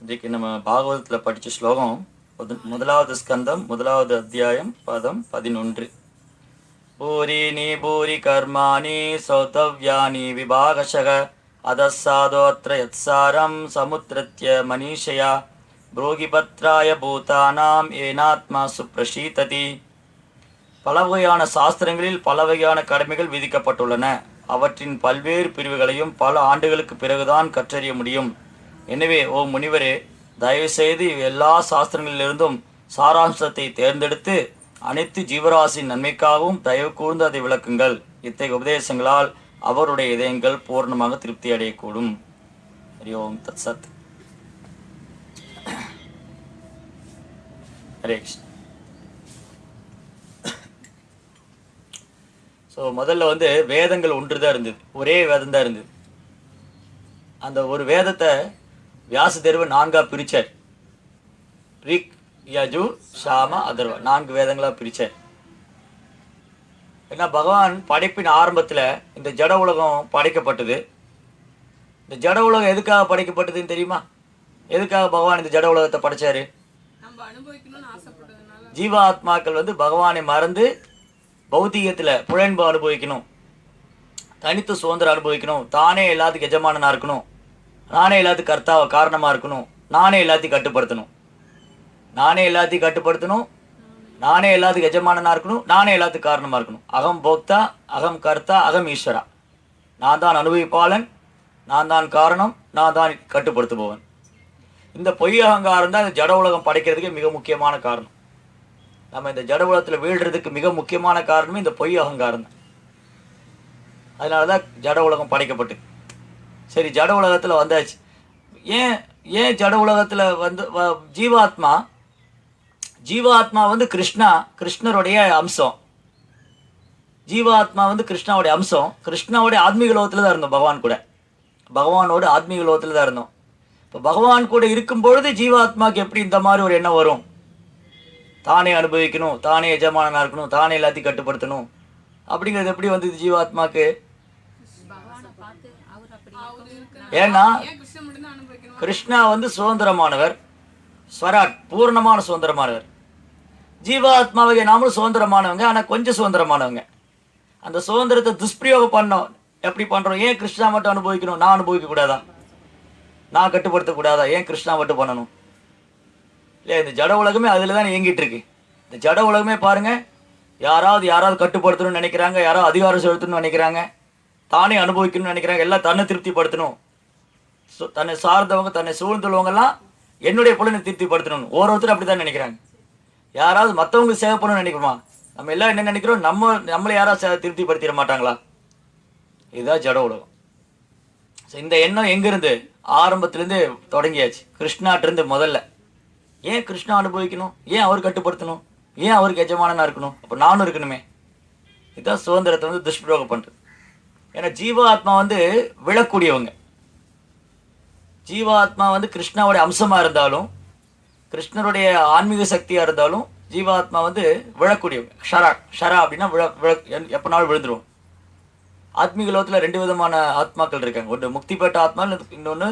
இன்றைக்கு நம்ம பாகவதத்தில் படித்த ஸ்லோகம் முதலாவது ஸ்கந்தம் முதலாவது அத்தியாயம் பதம் 11. பூரிணி பூரி கர்மாணி சௌதவ்யானி விபாகஷக அதசாதோத்ர யத்சாரம் சமுத்ரத்ய மனிஷயா புரோகிபத்ராய பூதானாம் ஏனாத்மா சுப்ரஷீததி. பல வகையான சாஸ்திரங்களில் பல வகையான கடமைகள் விதிக்கப்பட்டுள்ளன. அவற்றின் பல்வேறு பிரிவுகளையும் பல ஆண்டுகளுக்கு பிறகுதான் கற்றறிய முடியும். எனவே ஓ முனிவரே, தயவுசெய்து எல்லா சாஸ்திரங்களிலிருந்தும் சாராம்சத்தை தேர்ந்தெடுத்து அனைத்து ஜீவராசின் நன்மைக்காகவும் தயவு கூர்ந்து அதை விளக்குங்கள். இத்தகைய உபதேசங்களால் அவருடைய இதயங்கள் பூர்ணமாக திருப்தி அடையக்கூடும். ஹரி ஓம் தத் சத். ஹரே கிருஷ்ண. ஸோ முதல்ல வேதங்கள் ஒன்று தான் இருந்தது, ஒரே வேதம் தான் இருந்தது. அந்த ஒரு வேதத்தை வியாசதேவர் 4 பிரிச்சார். ரிக், யஜு, சாம, அதர்வா 4 வேதங்களாக பிரிச்சார். ஏன்னா பகவான் படைப்பின் ஆரம்பத்தில் இந்த ஜட உலகம் படைக்கப்பட்டது. இந்த ஜட உலகம் எதுக்காக படைக்கப்பட்டதுன்னு தெரியுமா? எதுக்காக பகவான் இந்த ஜட உலகத்தை படைச்சாரு? ஜீவாத்மாக்கள் பகவானை மறந்து பௌத்திகத்தில் புலன்பு அனுபவிக்கணும், தனித்து சுதந்திரம் அனுபவிக்கணும், தானே எல்லாத்துக்கும் எஜமானனாக இருக்கணும், நானே எல்லாத்துக்கும் கர்த்தாவை காரணமாக இருக்கணும், நானே எல்லாத்தையும் கட்டுப்படுத்தணும், நானே எல்லாத்தையும் கட்டுப்படுத்தணும், நானே எல்லாத்துக்கும் எஜமானனாக இருக்கணும், நானே எல்லாத்துக்கும் காரணமாக இருக்கணும். அகம் போக்தா, அகம் கர்த்தா, அகம் ஈஸ்வரா. நான் தான் அனுபவிப்பாளன், நான் தான் காரணம், நான் தான் கட்டுப்படுத்துபவன். இந்த பொய் அகங்காரம் தான் இந்த ஜட உலகம் படைக்கிறதுக்கு மிக முக்கியமான காரணம். நம்ம இந்த ஜட உலகத்தில் வீழ்றதுக்கு மிக முக்கியமான காரணமே இந்த பொய் அகங்காரம் தான். அதனால தான் ஜட உலகம் படைக்கப்பட்டு. சரி, ஜட உலகத்தில் வந்தாச்சு. ஏன் ஜட உலகத்தில் ஜீவாத்மா கிருஷ்ணருடைய அம்சம். ஜீவாத்மா கிருஷ்ணாவுடைய அம்சம். கிருஷ்ணாவுடைய ஆத்மீக லோகத்தில் தான் இருந்தோம், பகவான் கூட. பகவானோட ஆத்மீக லோகத்தில் தான் இருந்தோம். இப்போ பகவான் கூட இருக்கும் பொழுது ஜீவாத்மாவுக்கு எப்படி இந்த மாதிரி ஒரு எண்ணம் வரும்? தானே அனுபவிக்கணும், தானே எஜமானனாக இருக்கணும், தானே எல்லாத்தையும் கட்டுப்படுத்தணும் அப்படிங்கிறது எப்படி வந்தது ஜீவாத்மாக்கு? ஏன்னா கிருஷ்ணா சுதந்திரமானவர், ஸ்வராட், பூர்ணமான சுதந்திரமானவர். ஜீவாத்மாவை நாமளும் சுதந்திரமானவங்க, ஆனால் கொஞ்சம் சுதந்திரமானவங்க. அந்த சுதந்திரத்தை துஷ்பிரயோகம் பண்ணோம். எப்படி பண்ணுறோம்? ஏன் கிருஷ்ணா மட்டும் அனுபவிக்கணும், நான் அனுபவிக்க கூடாதா? நான் கட்டுப்படுத்தக்கூடாதா? ஏன் கிருஷ்ணா மட்டும் பண்ணணும்? இல்லை, இந்த ஜட உலகமே அதில் தான் இயங்கிட்டு இருக்கு. இந்த ஜட உலகமே பாருங்கள், யாராவது கட்டுப்படுத்தணும்னு நினைக்கிறாங்க, யாராவது அதிகாரம் செலுத்தணும்னு நினைக்கிறாங்க, தானே அனுபவிக்கணும்னு நினைக்கிறாங்க, எல்லாம் தன்னை திருப்திப்படுத்தணும். தன்னை சார்ந்தவங்க, தன்னை சூழ்ந்துள்ளவங்கெல்லாம் என்னுடைய புலனை திருப்திப்படுத்தணும். ஒவ்வொருத்தரும் அப்படி தான் நினைக்கிறாங்க. யாராவது மற்றவங்க சேவை பண்ணணும்னு நினைக்கிறோமா? நம்ம எல்லாம் என்ன நினைக்கிறோம்? நம்மளை யாராவது திருப்திப்படுத்திட மாட்டாங்களா? இதுதான் ஜட உலகம். ஸோ இந்த எண்ணம் எங்கேருந்து? ஆரம்பத்துலேருந்து தொடங்கியாச்சு, கிருஷ்ணாட்டிருந்து. முதல்ல ஏன் கிருஷ்ணா அனுபவிக்கணும்? ஏன் அவர் கட்டுப்படுத்தணும்? ஏன் அவருக்கு எஜமானனாக இருக்கணும்? அப்போ நானும் இருக்கணுமே. இதுதான் சுதந்திரத்தை துஷ்பிரயோகம் பண்ணுறது. ஏன்னா ஜீவாத்மா விழக்கூடியவங்க. ஜீவாத்மா கிருஷ்ணாவுடைய அம்சமாக இருந்தாலும், கிருஷ்ணருடைய ஆன்மீக சக்தியாக இருந்தாலும், ஜீவாத்மா விழக்கூடியவங்க. ஷரா அப்படின்னா எப்போனாலும் விழுந்துருவோம். ஆத்மீக லோகத்தில் 2 விதமான ஆத்மாக்கள் இருக்காங்க. ஒன்று முக்தி பெற்ற ஆத்மா, இன்னொன்று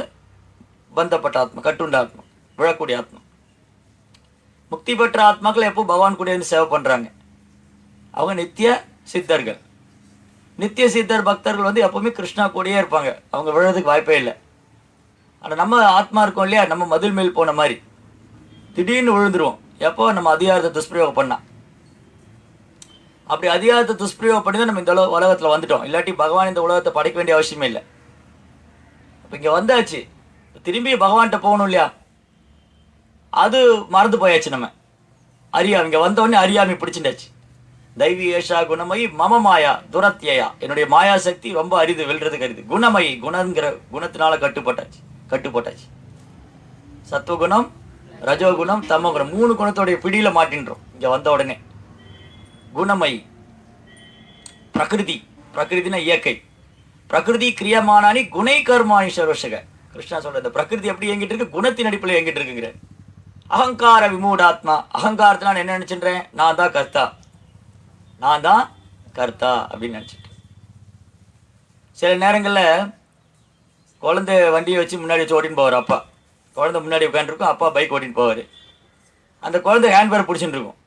பந்தப்பட்ட ஆத்மா, கட்டுண்ட ஆத்மா, விழக்கூடிய ஆத்மா. முக்தி பெற்ற ஆத்மாக்கள் எப்போ பகவான் கூட சேவை பண்ணுறாங்க. அவங்க நித்திய சித்தர்கள். நித்திய சித்தர் பக்தர்கள் எப்போவுமே கிருஷ்ணா கூடயே இருப்பாங்க. அவங்க விழுறதுக்கு வாய்ப்பே இல்லை. ஆனால் நம்ம ஆத்மா இருக்கோம் இல்லையா, நம்ம மதில் மேல் போன மாதிரி திடீர்னு விழுந்துருவோம். எப்போ? நம்ம அதிகாரத்தை துஷ்பிரயோகம் பண்ணால். அப்படி அதிகாரத்தை துஷ்பிரயோகம் பண்ணி தான் நம்ம இந்த உலகத்தில் வந்துட்டோம். இல்லாட்டி பகவான் இந்த உலகத்தை படைக்க வேண்டிய அவசியமே இல்லை. இப்போ இங்கே வந்தாச்சு, திரும்பி பகவான்கிட்ட போகணும் இல்லையா? அது மறந்து போயாச்சு. நம்ம இங்கே வந்தோடனே அறியாமை பிடிச்சிட்டாச்சு. தெய்வி ஏஷா குணமயி மம மாயா துரத்தியா. என்னுடைய மாயா சக்தி ரொம்ப அரிது, வெல்றதுக்கு அரிது. குணமயி, குணங்கிற குணத்தினால கட்டுப்பட்டாச்சு. சத்துவகுணம், ரஜோகுணம், தமோகுணம் 3 குணத்தோடைய பிடியில் மாட்டின்றோம் இங்கே வந்த உடனே. குணமயி பிரகிருதினா இயற்கை. பிரகிருதி கிரியமானானி குணை கர்மானி சர்வசக. கிருஷ்ணா சொல்ற இந்த பிரகிருதி எப்படி இயங்கிட்டு இருக்கு? குணத்தின் அடிப்படையில் இயங்கிட்டு இருக்குங்கிற. அகங்கார விமூடாத்மா. அகங்காரத்தில் நான் என்ன நினச்சின்றேன்? நான் தான் கர்த்தா அப்படின்னு நினச்சிட்டு. சில நேரங்களில் குழந்தை வண்டியை வச்சு முன்னாடி வச்சு ஓட்டின்னு போவார் அப்பா. குழந்தை முன்னாடி உட்காந்துருக்கும், அப்பா பைக் ஓட்டின்னு போவார். அந்த குழந்தை ஹேண்ட் பேரை பிடிச்சிட்டு இருக்கும்.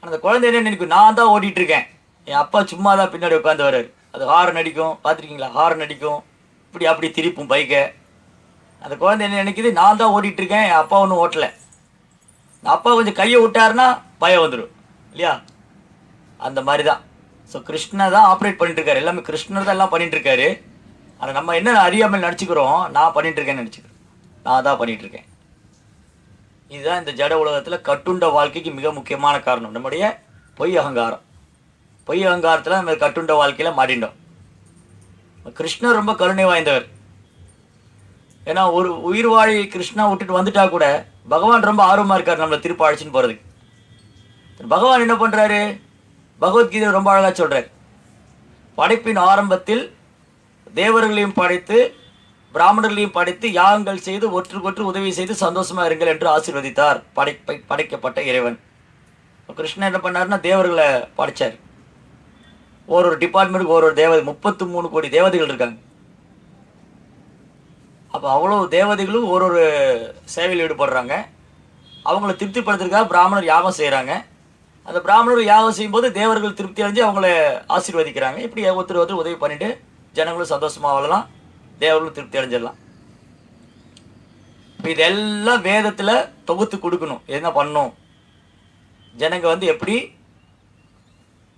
அந்த குழந்தை என்ன நினைக்கும், நான் தான் ஓட்டிகிட்டு இருக்கேன், என் அப்பா சும்மா தான் பின்னாடி உட்காந்து வர்றாரு. அது ஹாரன் அடிக்கும், பார்த்துருக்கீங்களா? ஹாரன் அடிக்கும், இப்படி அப்படி திருப்பும் பைக்கை. அந்த குழந்தை என்ன நினைக்குது, நான் தான் ஓட்டிகிட்டு இருக்கேன், என் அப்பா ஒன்றும் ஓட்டலை. அப்பா கொஞ்சம் கையை விட்டாருன்னா பயம் வந்துடும் இல்லையா? அந்த மாதிரி தான். ஸோ கிருஷ்ணர் தான் ஆப்ரேட் பண்ணிட்டு இருக்காரு, எல்லாமே கிருஷ்ணர் தான் எல்லாம் பண்ணிட்டு இருக்காரு. ஆனால் நம்ம என்ன அறியாமல் நினச்சிக்கிறோம், நான் பண்ணிட்டு இருக்கேன்னு நினச்சிக்கிறோம், நான் தான் பண்ணிட்டு இருக்கேன். இதுதான் இந்த ஜட உலகத்தில் கட்டுண்ட வாழ்க்கைக்கு மிக முக்கியமான காரணம், நம்முடைய பொய் அகங்காரம். பொய் அகங்காரத்தில் நம்ம கட்டுண்ட வாழ்க்கையில் மாட்டிட்டோம். கிருஷ்ணர் ரொம்ப கருணை வாய்ந்தவர். ஏன்னா ஒரு உயிர் வாழி கிருஷ்ணா விட்டுட்டு வந்துட்டா கூட பகவான் ரொம்ப ஆர்வமாக இருக்கார் நம்மளை திருப்ப அழைச்சின்னு போகிறதுக்கு. பகவான் என்ன பண்ணுறாரு, பகவத்கீதை ரொம்ப அழகாக சொல்கிறார். படைப்பின் ஆரம்பத்தில் தேவர்களையும் படைத்து பிராமணர்களையும் படைத்து யாகங்கள் செய்து ஒற்றுக்கொற்று உதவி செய்து சந்தோஷமாக இருங்கள் என்று ஆசீர்வதித்தார் படைக்கப்பட்ட இறைவன். கிருஷ்ணன் என்ன பண்ணாருன்னா தேவர்களை படைச்சார். ஒரு டிபார்ட்மெண்ட்டுக்கு ஒரு தேவதை, 33 கோடி தேவதைகள் இருக்காங்க. அப்போ அவ்வளோ தேவதைகளும் ஒரு சேவையில் ஈடுபடுறாங்க. அவங்கள திருப்திப்படுத்துறதுக்காக பிராமணர் யாகம் செய்கிறாங்க. அந்த பிராமணர்கள் யாகம் செய்யும்போது தேவர்கள் திருப்தி அடைஞ்சு அவங்கள ஆசீர்வதிக்கிறாங்க. இப்படி ஒருத்தர் உதவி பண்ணிவிட்டு ஜனங்களும் சந்தோஷமாக வாழலாம், தேவர்களும் திருப்தி அடைஞ்சிடலாம். இப்போ இதெல்லாம் வேதத்தில் தொகுத்து கொடுக்கணும். என்ன பண்ணணும், ஜனங்க எப்படி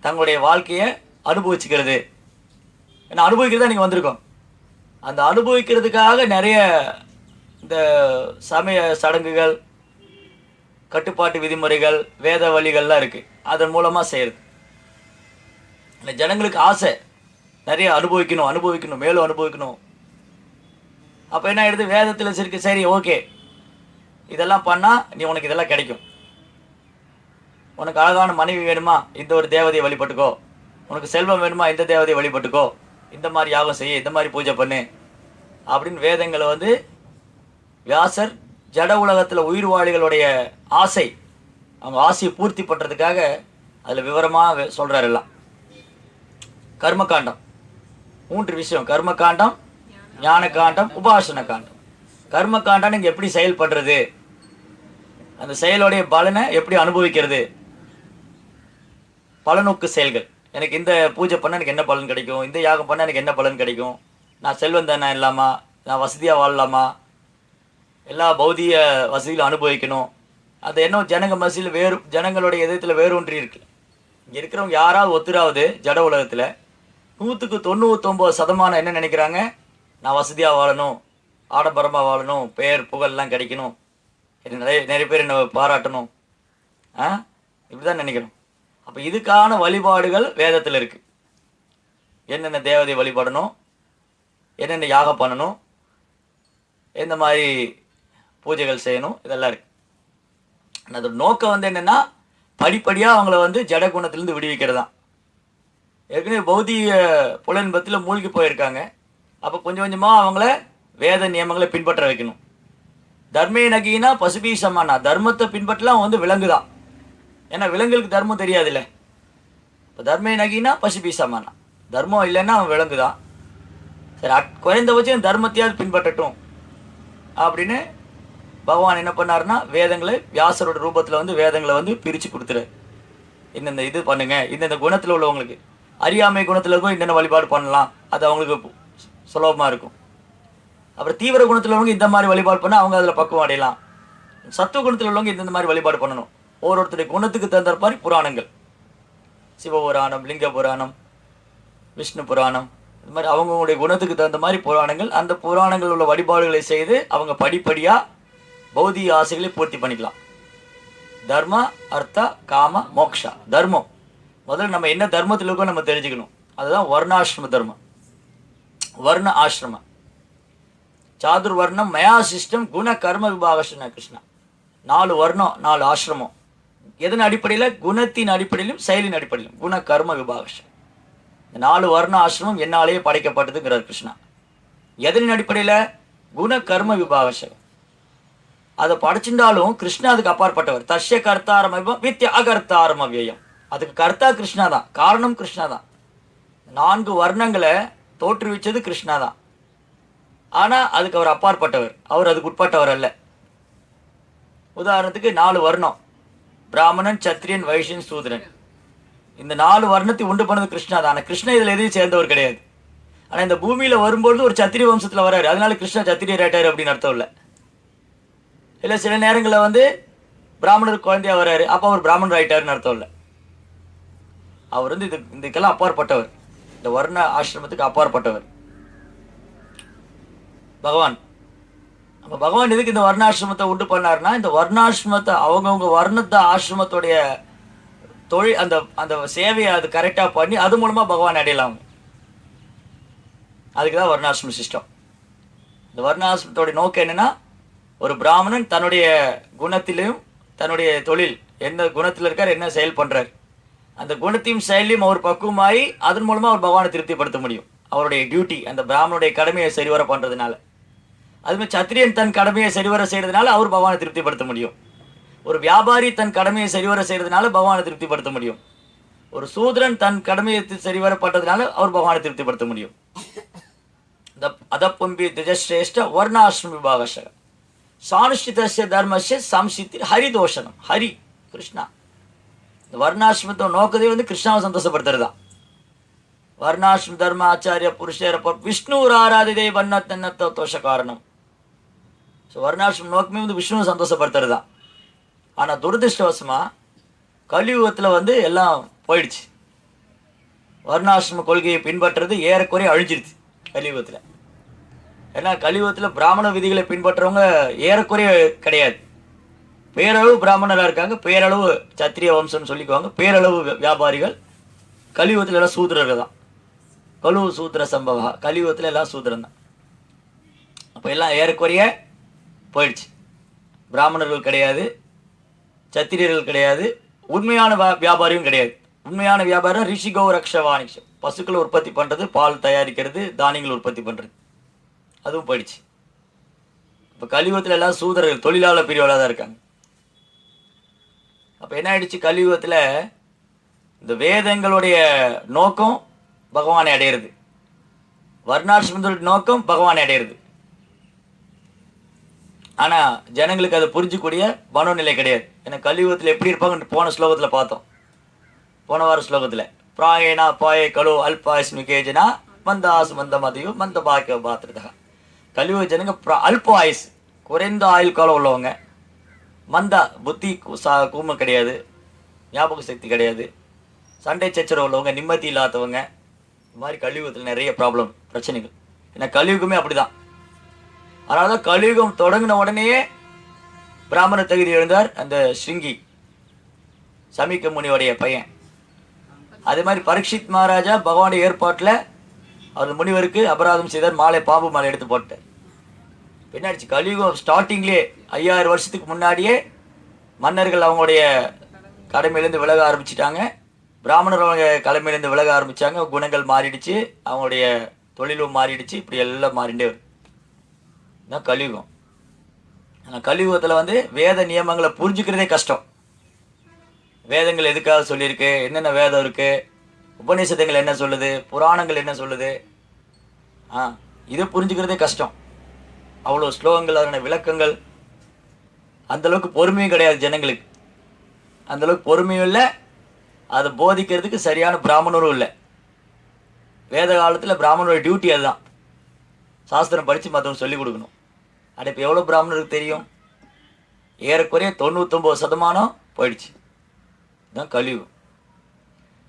தங்களுடைய வாழ்க்கையை அனுபவிச்சுக்கிறது. ஏன்னா அனுபவிக்கிறது தான் நீங்கள் வந்திருக்கோம். அந்த அனுபவிக்கிறதுக்காக நிறைய இந்த சமய சடங்குகள், கட்டுப்பாட்டு விதிமுறைகள், வேத வழிகள்லாம் இருக்குது. அதன் மூலமாக செய்கிறது. இந்த ஜனங்களுக்கு ஆசை நிறைய அனுபவிக்கணும், மேலும் அனுபவிக்கணும். அப்போ என்ன ஆகிடுது, வேதத்தில் இருக்கு, சரி ஓகே இதெல்லாம் பண்ணால் நீ உனக்கு இதெல்லாம் கிடைக்கும். உனக்கு அழகான மனைவி வேணுமா, இந்த ஒரு தேவதையை வழிபட்டுக்கோ. உனக்கு செல்வம் வேணுமா, இந்த தேவதையை வழிபட்டுக்கோ. இந்த மாதிரி யாகம் செய்ய, இந்த மாதிரி பூஜை பண்ணு அப்படின்னு வேதங்களை வியாசர் ஜட உலகத்தில் உயிர் வாழிகளுடைய ஆசை, அவங்க ஆசையை பூர்த்தி பண்ணுறதுக்காக அதில் விவரமாக சொல்கிறார். எல்லாம் கர்மகாண்டம் 3 விஷயம்: கர்மகாண்டம், ஞான காண்டம், உபாசன காண்டம். கர்மகாண்டம் நீங்கள் எப்படி செயல்படுறது, அந்த செயலுடைய பலனை எப்படி அனுபவிக்கிறது, பலனோக்கு செயல்கள். எனக்கு இந்த பூஜை பண்ண எனக்கு என்ன பலன் கிடைக்கும், இந்த யாகம் பண்ண எனக்கு என்ன பலன் கிடைக்கும், நான் செல்வம் தானே இல்லாமா, நான் வசதியாக வாழலாமா, எல்லா பௌதிக வசதிகளும் அனுபவிக்கணும். அது என்ன ஜனங்க மசியில் ஜனங்களுடைய இதயத்தில் வேரூன்றி இருக்கு. இங்கே இருக்கிறவங்க யாராவது ஒத்துராவது ஜட உலகத்தில் 100க்கு 99% என்ன நினைக்கிறாங்க, நான் வசதியாக வாழணும், ஆடம்பரமாக வாழணும், பெயர் புகழ்லாம் கிடைக்கணும், நிறைய பேர் என்னை பாராட்டணும், இப்படி தான் நினைக்கணும். அப்போ இதுக்கான வழிபாடுகள் வேதத்தில் இருக்குது. என்னென்ன தேவதை வழிபடணும், என்னென்ன யாகம் பண்ணணும், எந்த மாதிரி பூஜைகள் செய்யணும், இதெல்லாம் இருக்குது. அதோட நோக்கம் என்னென்னா படிப்படியாக அவங்கள ஜட குணத்திலேருந்து விடுவிக்கிறது தான். ஏற்கனவே பௌதிக புலன்பத்தில் மூழ்கி போயிருக்காங்க. அப்போ கொஞ்சம் கொஞ்சமாக அவங்கள வேத நியமங்களை பின்பற்ற வைக்கணும். தர்மே நகினா பசுபி சமானா, தர்மத்தை பின்பற்றலாம் விலங்கு தான். ஏன்னா விலங்குகளுக்கு தர்மம் தெரியாதுல்ல. இப்போ தர்மே நகினா பசுபி சமானா, தர்மம் இல்லைன்னா அவன் விலங்கு தான். சரி, குறைந்தபட்சம் தர்மத்தையாவது பின்பற்றட்டும் அப்படின்னு பகவான் என்ன பண்ணாருன்னா வேதங்களை வியாசரோட ரூபத்தில் வேதங்களை பிரித்து கொடுத்துரு. இந்தந்த இது பண்ணுங்க, இந்தந்த குணத்தில் உள்ளவங்களுக்கு, அறியாமை குணத்தில் இருக்கும் என்னென்ன வழிபாடு பண்ணலாம், அது அவங்களுக்கு சுலபமாக இருக்கும். அப்புறம் தீவிர குணத்தில் உள்ளவங்க இந்த மாதிரி வழிபாடு பண்ணால் அவங்க அதில் பக்குவம் அடையலாம். சத்துவ குணத்தில் உள்ளவங்க இந்த மாதிரி வழிபாடு பண்ணணும். ஒவ்வொருத்தருடைய குணத்துக்கு தகுந்த மாதிரி புராணங்கள், சிவபுராணம், லிங்க புராணம், விஷ்ணு புராணம், இது மாதிரி அவங்களுடைய குணத்துக்கு தகுந்த மாதிரி புராணங்கள். அந்த புராணங்கள் உள்ள வழிபாடுகளை செய்து அவங்க படிப்படியாக பௌதிக ஆசைகளை பூர்த்தி பண்ணிக்கலாம். தர்ம, அர்த்த, காம, மோக்ஷா. தர்மம் முதல்ல நம்ம என்ன தர்மத்தில் இருக்கோ நம்ம தெரிஞ்சுக்கணும். அதுதான் வர்ணாசிரம தர்மம். வர்ண ஆசிரமம் சாதுர்வர்ணம் மயா சிஸ்டம் குண கர்ம விபாகஷன கிருஷ்ணா. 4 வர்ணம், 4 ஆசிரமம். எதன் அடிப்படையில்? குணத்தின் அடிப்படையிலும் செயலின் அடிப்படையிலும். குண கர்ம விபாகஷன். இந்த 4 வர்ண ஆசிரமம் என்னாலேயே படைக்கப்பட்டதுங்கிறார் கிருஷ்ணா. எதனின் அடிப்படையில்? குண கர்ம விபாகஷன். அதை படைச்சிருந்தாலும் கிருஷ்ணா அதுக்கு அப்பாற்பட்டவர். தஷ்ய கர்த்தாரமயம் வித்ய அகர்த்தாரம் அவ்வியம். அதுக்கு கர்த்தா கிருஷ்ணா தான், காரணம் கிருஷ்ணா தான். 4 வர்ணங்களை தோற்றுவிச்சது கிருஷ்ணா தான். ஆனால் அதுக்கு அவர் அப்பாற்பட்டவர், அவர் அதுக்கு உட்பட்டவர் அல்ல. உதாரணத்துக்கு 4 வர்ணம், பிராமணன், சத்திரியன், வைஷ்யன், சூத்ரன். இந்த 4 வர்ணத்தை உண்டு பண்ணது கிருஷ்ணா தான். ஆனால் கிருஷ்ணன் இதில் எதையும் சேர்ந்தவர் கிடையாது. ஆனால் இந்த பூமியில் வரும்பொழுது ஒரு சத்திரிய வம்சத்தில் வர்றாரு, அதனால கிருஷ்ணா சத்திரியர் ஆயிட்டார் அப்படின்னு அர்த்தம் இல்லை. இல்லை சில நேரங்களில் வந்து பிராமணர் குழந்தையா வர்றாரு, அப்போ அவர் பிராமணர் ஆயிட்டாருன்னு அர்த்தம் இல்லை. அவர் வந்து இதுக்கெல்லாம் அப்பாற்பட்டவர், இந்த வர்ண ஆசிரமத்துக்கு அப்பாற்பட்டவர் பகவான். அப்போ பகவான் எதுக்கு இந்த வர்ணாசிரமத்தை உண்டு பண்ணார்னா, இந்த வர்ணாசிரமத்தை அவங்கவுங்க வர்ணத்தை ஆசிரமத்துடைய தொழில் அந்த அந்த சேவையை அது கரெக்டாக பண்ணி அது மூலமாக பகவான் அடையலாம். அதுக்கு தான் வர்ணாசிரம சிஸ்டம். இந்த வர்ணாசிரமத்தோடைய நோக்கம் என்னென்னா, ஒரு பிராமணன் தன்னுடைய குணத்திலையும் தன்னுடைய தொழில் என்ன குணத்தில் இருக்கார், என்ன செயல் பண்ணுறார், அந்த குணத்தையும் செயலையும் அவர் பக்குவமாகி அதன் மூலமாக அவர் பகவானை திருப்திப்படுத்த முடியும். அவருடைய டியூட்டி, அந்த பிராமணுடைய கடமையை சரிவர பண்ணுறதுனால. அதுமாதிரி சத்திரியன் தன் கடமையை சரிவர செய்கிறதுனால அவர் பகவானை திருப்திப்படுத்த முடியும். ஒரு வியாபாரி தன் கடமையை சரிவர செய்கிறதுனால பகவானை திருப்திப்படுத்த முடியும். ஒரு சூத்ரன் தன் கடமையை சரிவர பண்ணுறதுனால அவர் பகவானை திருப்திப்படுத்த முடியும். அதப்பம்பி திஜஸ்ரேஷ்ட வர்ணாசிரம விபாகசக சானுஷ்டிதஸ்ய தர்மஸ்ய சம்சித்தி ஹரிதோஷனம். ஹரி கிருஷ்ணா. இந்த வர்ணாசிரமத்தை நோக்கதே வந்து கிருஷ்ணாவை சந்தோஷப்படுத்துறது தான். வர்ணாசிரம தர்ம ஆச்சாரிய புருஷேர விஷ்ணு ஆராதிதே வண்ணத்தன்னத்த தோஷ காரணம். ஸோ வர்ணாசிரம நோக்கமே வந்து விஷ்ணுவை சந்தோஷப்படுத்துறது தான். ஆனால் துரதிருஷ்டவசமாக கலியுகத்தில் வந்து எல்லாம் போயிடுச்சு. வர்ணாசிரம கொள்கையை பின்பற்றுறது ஏறக்குறைய அழிஞ்சிருச்சு கலியுகத்தில். ஏன்னா கலியுகத்தில் பிராமண விதிகளை பின்பற்றுறவங்க ஏறக்குறைய கிடையாது. பேரளவு பிராமணராக இருக்காங்க, பேரளவு சத்திரிய வம்சம்னு சொல்லிக்குவாங்க, பேரளவு வியாபாரிகள். கலியுகத்தில் எல்லாம் சூத்திரர்கள் தான். கலு சூத்திர சம்பவா, கலியுகத்தில் எல்லாம் சூத்திரம் தான். அப்போ எல்லாம் ஏறக்குறைய போயிடுச்சு. பிராமணர்கள் கிடையாது, சத்திரியர்கள் கிடையாது, உண்மையான வியாபாரியும் கிடையாது. உண்மையான வியாபாரம் ரிஷிகோ ரக்ஷவாணிஷம், பசுக்களை உற்பத்தி பண்ணுறது, பால் தயாரிக்கிறது, தானியங்கள் உற்பத்தி பண்ணுறது, அதுவும் போயிடுச்சு. இப்போ கலியுகத்தில் எல்லாம் சூதரர்கள், தொழிலாளர் பிரிவாக தான் இருக்காங்க. அப்போ என்ன ஆயிடுச்சு, கலியுகத்தில் இந்த வேதங்களுடைய நோக்கம் பகவானை அடையிறது, வர்ணாசிரமத்துடைய நோக்கம் பகவானை அடையிறது. ஆனால் ஜனங்களுக்கு அதை புரிஞ்சக்கூடிய மனோநிலை கிடையாது. ஏன்னா கலியுகத்தில் எப்படி இருப்பாங்க போன ஸ்லோகத்தில் பார்த்தோம். போன வார ஸ்லோகத்தில் பிராயணா பாய கலோ அல்பாயுஸ்மிகேஜனா மந்தாசு மந்த மதியோ மந்த பாக்கிய பாத்திரதா. கலியுக ஜனங்க அல்ப ஆயுஸ், குறைந்த ஆயுள் காலம் உள்ளவங்க, மந்தா புத்தி கூம கிடையாது, ஞாபக சக்தி கிடையாது, சண்டை சச்சரவு உள்ளவங்க, நிம்மதி இல்லாதவங்க. இந்த மாதிரி கலியுகத்தில் நிறைய ப்ராப்ளம், பிரச்சனைகள். ஏன்னா கலியுகமே அப்படி தான். அதனால தான் கலியுகம் தொடங்கின உடனேயே பிராமண தகுதி எழுந்தார் அந்த ஸ்ருங்கி, சமீக்க முனியோடைய பையன். அதே மாதிரி பரீட்சித் மகாராஜா பகவானுடைய ஏற்பாட்டில் அவர் முனிவருக்கு அபராதம் செய்தார், மாலை பாம்பு மாலை எடுத்து போட்டார். பின்னாடி கலியுகம் ஸ்டார்டிங்லேயே 5000 வருஷத்துக்கு முன்னாடியே மன்னர்கள் அவங்களுடைய கடமையிலேருந்து விலக ஆரம்பிச்சிட்டாங்க, பிராமணர் அவங்க கடமையிலேருந்து விலக ஆரம்பித்தாங்க, குணங்கள் மாறிடுச்சு, அவங்களுடைய தொழிலும் மாறிடுச்சு, இப்படி எல்லாம் மாறிண்டே வரும். இதுதான் கலியுகம். ஆனால் கலியுகத்தில் வந்து வேத நியமங்களை புரிஞ்சுக்கிறதே கஷ்டம். வேதங்கள் எதுக்காக சொல்லியிருக்கு, என்னென்ன வேதம் இருக்குது, உபநிஷதங்கள் என்ன சொல்லுது, புராணங்கள் என்ன சொல்லுது, இதை புரிஞ்சுக்கிறதே கஷ்டம். அவ்வளோ ஸ்லோகங்கள், அதன விளக்கங்கள், அந்தளவுக்கு பொறுமையும் கிடையாது ஜனங்களுக்கு. அந்தளவுக்கு பொறுமையும் இல்லை, அதை போதிக்கிறதுக்கு சரியான பிராமணரும் இல்லை. வேத காலத்தில் பிராமணரோட டியூட்டி அதுதான், சாஸ்திரம் படித்து மற்றவங்க சொல்லிக் கொடுக்கணும். அது இப்போ எவ்வளோ பிராமணருக்கு தெரியும்? ஏறக்குறைய 99% போயிடுச்சு. இதுதான் கலியுகம்.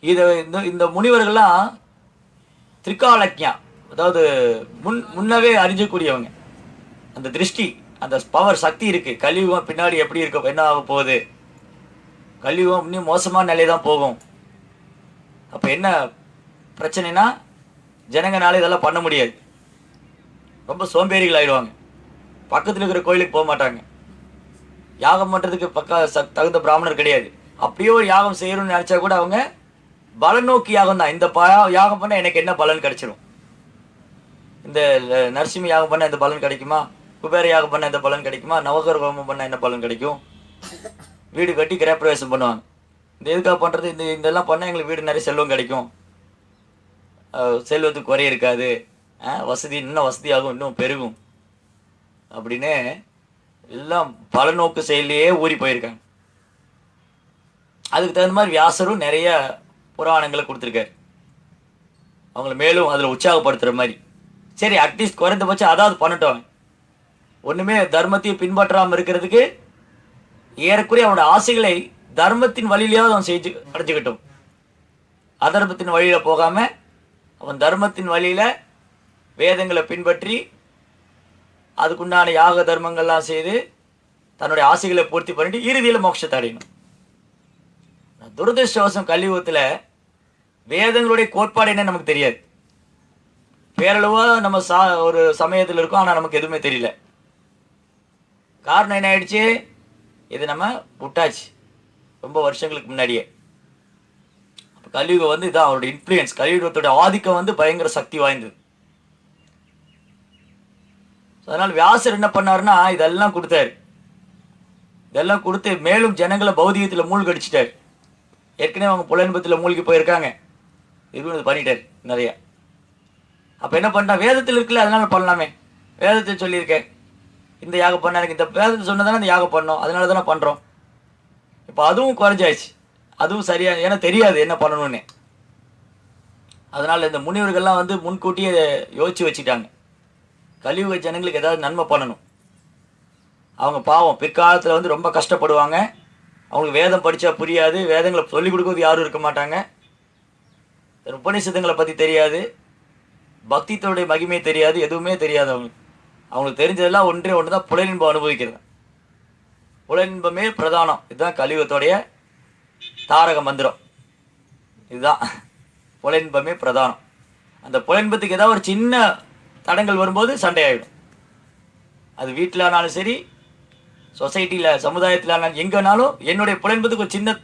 இதை இந்த முனிவர்கள்லாம் திரிகாலஜ்ஞா, அதாவது முன்னவே அறிஞ்சக்கூடியவங்க. அந்த திருஷ்டி, அந்த பவர், சக்தி இருக்குது. கலியுகம் பின்னாடி எப்படி இருக்க, என்ன ஆக போகுது, கலியுகம் இன்னும் மோசமான நிலை தான் போகும். அப்போ என்ன பிரச்சனைனா, ஜனங்கனால இதெல்லாம் பண்ண முடியாது, ரொம்ப சோம்பேறிகள் ஆகிடுவாங்க, பக்கத்தில் இருக்கிற கோயிலுக்கு போக மாட்டாங்க, யாகம் பண்ணுறதுக்கு தகுந்த பிராமணர் கிடையாது. அப்படியே ஒரு யாகம் செய்யணும்னு நினச்சா கூட அவங்க பலன் நோக்கி யாகம் தான். இந்த யாகம் பண்ணால் எனக்கு என்ன பலன் கிடைச்சிரும், இந்த நரசிம்ம யாகம் பண்ணால் இந்த பலன் கிடைக்குமா, குபேர யாகம் பண்ணால் இந்த பலன் கிடைக்குமா, நவகர ஹோமம் பண்ணால் என்ன பலன் கிடைக்கும், வீடு கட்டி கிரகப்பிரவேசம் பண்ணுவாங்க. இந்த எதுக்காக பண்ணுறது, இதெல்லாம் பண்ணால் எங்களுக்கு வீடு நிறைய செல்வம் கிடைக்கும், செல்வத்துக்கு குறை இருக்காது, வசதி இன்னும் வசதியாகும், இன்னும் பெருகும் அப்படின்னு எல்லாம் பலநோக்கு செயலையே ஊறி போயிருக்காங்க. அதுக்கு தகுந்த மாதிரி வியாசரும் நிறைய புராணங்களை கொடுத்துருக்காரு, அவங்கள மேலும் அதில் உற்சாகப்படுத்துகிற மாதிரி. சரி, அட்லீஸ்ட் குறைந்தபட்சம் அதாவது பண்ணட்டும். ஒன்றுமே தர்மத்தையும் பின்பற்றாமல் இருக்கிறதுக்கு ஏறக்குறைய அவனோட ஆசைகளை தர்மத்தின் வழியிலேயாவது அவன் செஞ்சு அடைஞ்சுக்கிட்டோம். அதர்மத்தின் வழியில் போகாமல் அவன் தர்மத்தின் வழியில் வேதங்களை பின்பற்றி அதுக்குண்டான யாக தர்மங்கள்லாம் செய்து தன்னுடைய ஆசைகளை பூர்த்தி பண்ணிட்டு இறுதியில் மோட்சத்தை அடையணும். துரதிருஷ்டவசம் கலியுகத்தில் வேதங்களுடைய கோட்பாடு என்ன நமக்கு தெரியாது. பேரளவாக நம்ம ஒரு சமயத்தில் இருக்கோம், ஆனால் நமக்கு எதுவுமே தெரியல. காரணம் என்ன ஆயிடுச்சு? இது நம்ம விட்டாச்சு ரொம்ப வருஷங்களுக்கு முன்னாடியே. அப்போ கலியுகம் வந்து இதான் அவருடைய இன்ஃப்ளூயன்ஸ், கலியுகத்தோட ஆதிக்கம் வந்து பயங்கர சக்தி வாய்ந்தது. அதனால் வியாசர் என்ன பண்ணாருன்னா இதெல்லாம் கொடுத்தாரு. இதெல்லாம் கொடுத்து மேலும் ஜனங்களை பௌதிகத்தில் மூழ்கடிச்சிட்டார். ஏற்கனவே அவங்க புலன்பத்தில் மூழ்கி போயிருக்காங்க, இது பண்ணிட்டார் நிறையா. அப்போ என்ன பண்ணா, வேதத்தில் இருக்குல்ல அதனால பண்ணலாமே, வேதத்தில் சொல்லியிருக்கேன் இந்த யாகம் பண்ண, எனக்கு இந்த வேதத்தை சொன்னதானே அந்த யாகம் பண்ணோம், அதனால தானே பண்ணுறோம். இப்போ அதுவும் குறைஞ்சாயிடுச்சு, அதுவும் சரியா, ஏன்னா தெரியாது என்ன பண்ணணும்னு. அதனால் இந்த முனிவர்கள்லாம் வந்து முன்கூட்டியே யோசிச்சு வச்சுட்டாங்க, கலியுக ஜனங்களுக்கு ஏதாவது நன்மை பண்ணணும். அவங்க பாவம் பிற்காலத்தில் வந்து ரொம்ப கஷ்டப்படுவாங்க, அவங்களுக்கு வேதம் படித்தா புரியாது, வேதங்களை சொல்லிக் கொடுக்குறது யாரும் இருக்க மாட்டாங்க, உபநிஷதங்களை பற்றி தெரியாது, பக்தித்தோடைய மகிமை தெரியாது, எதுவுமே தெரியாது அவங்களுக்கு. அவங்களுக்கு தெரிஞ்சதெல்லாம் ஒன்றே ஒன்று தான், புலனின்பம் அனுபவிக்கிறது. புலனின்பமே பிரதானம். இதுதான் கலியுகத்தோடைய தாரக மந்திரம். இதுதான் புலனின்பமே பிரதானம். அந்த புலனின்பத்துக்கு ஏதாவது ஒரு சின்ன தடங்கள் வரும்போது சண்டையாயிடும். அது வீட்டில் ஆனாலும் சரி, சொசைட்டியில் சமுதாயத்தில் ஆனாலும் எங்கேனாலும் என்னுடைய புலன்பத்துக்கு ஒரு சின்ன